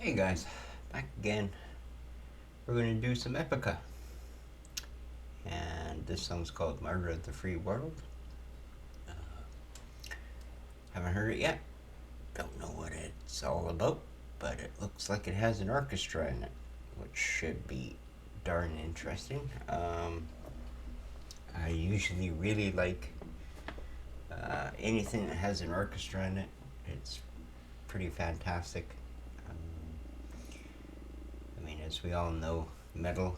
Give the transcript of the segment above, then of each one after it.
Hey guys, back again. We're going to do some Epica. And this song's called Martyr of the Free World. Haven't heard it yet. Don't know what it's all about, but it looks like it has an orchestra in it, which should be darn interesting. I usually really like anything that has an orchestra in it. It's pretty fantastic. As we all know, metal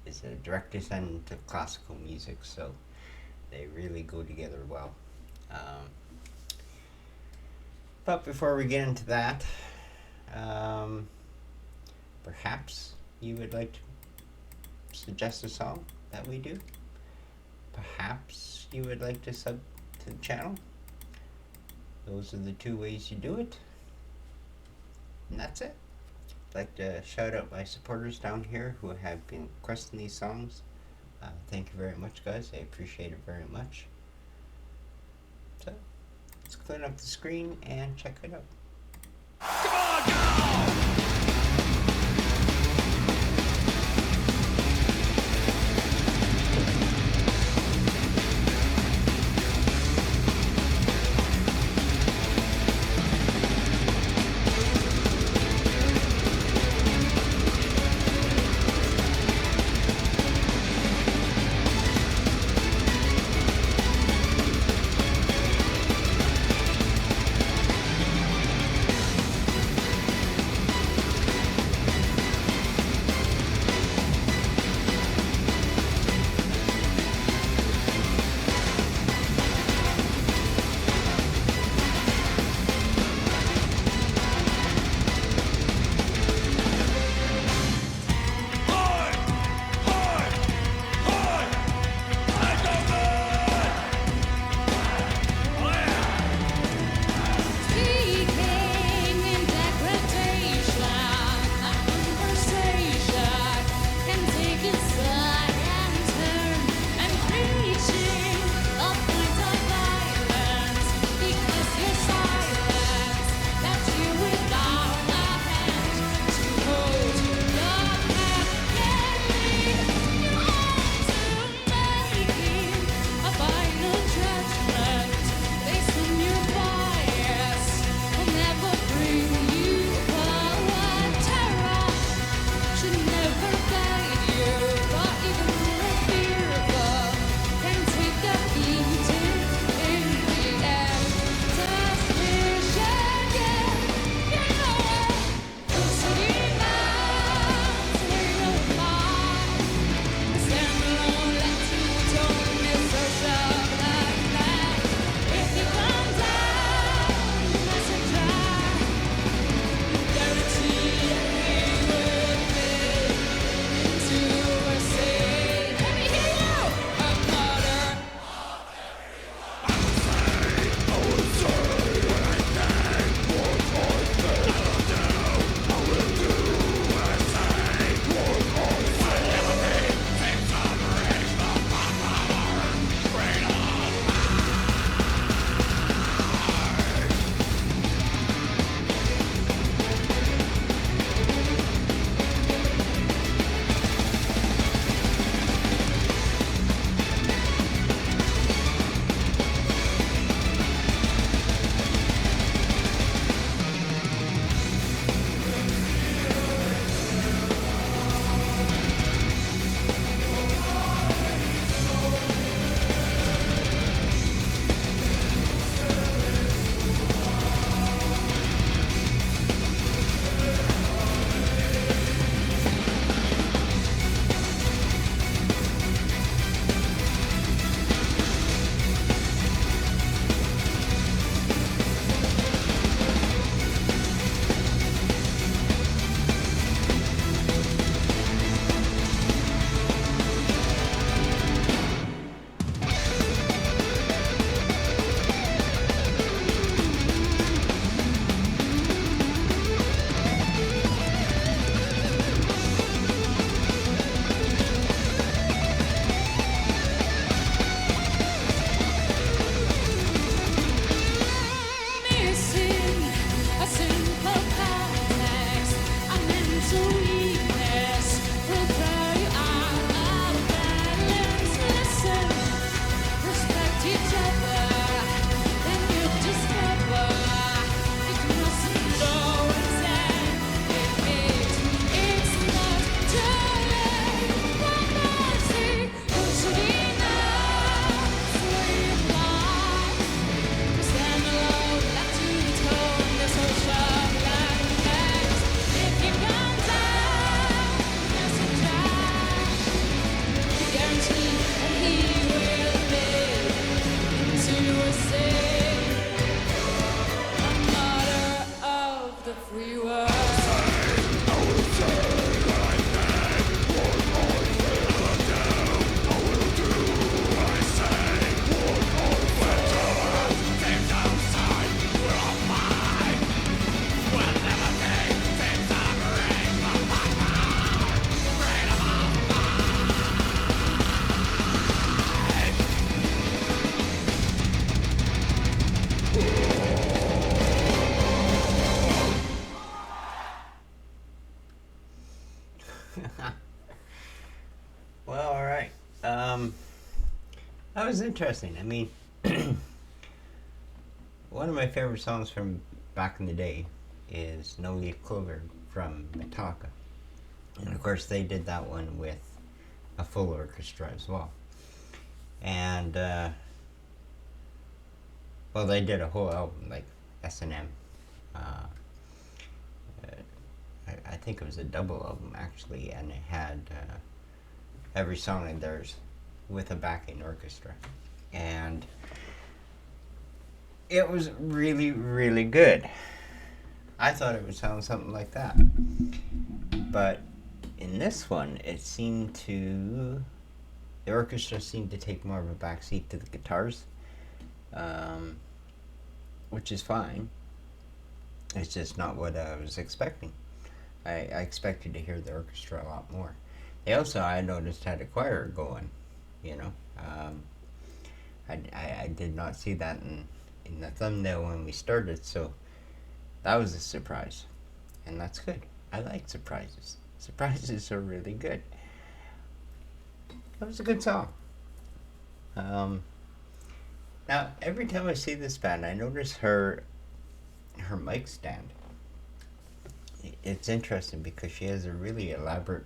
is a direct descendant of classical music, so they really go together well. But before we get into that, perhaps you would like to suggest a song that we do. Perhaps you would like to sub to the channel. Those are the two ways you do it. And that's it. I'd like to shout out my supporters down here who have been requesting these songs. Thank you very much, guys. I appreciate it very much. So, let's clean up the screen and check it out. Come on, go! We were. Well, all right. That was interesting. I mean, one of my favorite songs from back in the day is No Leaf Clover from Metallica. And of course, they did that one with a full orchestra as well. And, well, they did a whole album, like S&M. I think it was a double album, actually, and it had every song of theirs with a backing orchestra. And it was really, really good. I thought it would sound something like that. But in this one, the orchestra seemed to take more of a backseat to the guitars, which is fine. It's just not what I was expecting. I expected to hear the orchestra a lot more. They also, I noticed, had a choir going, you know. I did not see that in the thumbnail when we started, so that was a surprise. And that's good. I like surprises. Surprises are really good. That was a good song. Now, every time I see this band, I notice her mic stand. It's interesting because she has a really elaborate,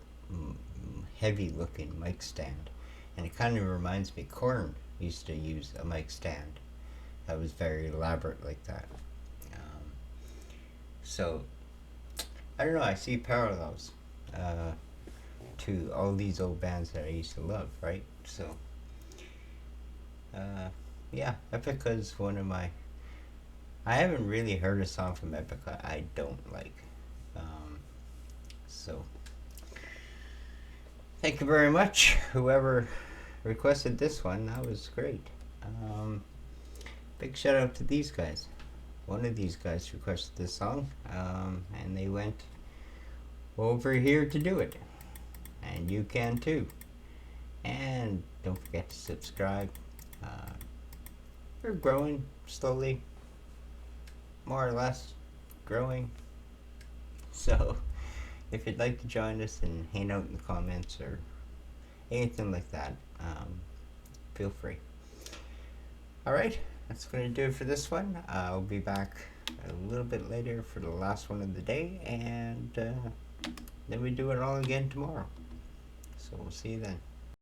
heavy-looking mic stand. And it kind of reminds me, Korn used to use a mic stand that was very elaborate like that. So, I don't know, I see parallels to all these old bands that I used to love, right? So, yeah, Epica is one of my... I haven't really heard a song from Epica I don't like. So, thank you very much, whoever requested this one. That was great. Big shout out to these guys. One of these guys requested this song, and they went over here to do it. And you can too. And don't forget to subscribe. We're growing slowly, more or less growing. So if you'd like to join us and hang out in the comments or anything like that, feel free. Alright, that's going to do it for this one. I'll be back a little bit later for the last one of the day, and then we do it all again tomorrow. So we'll see you then.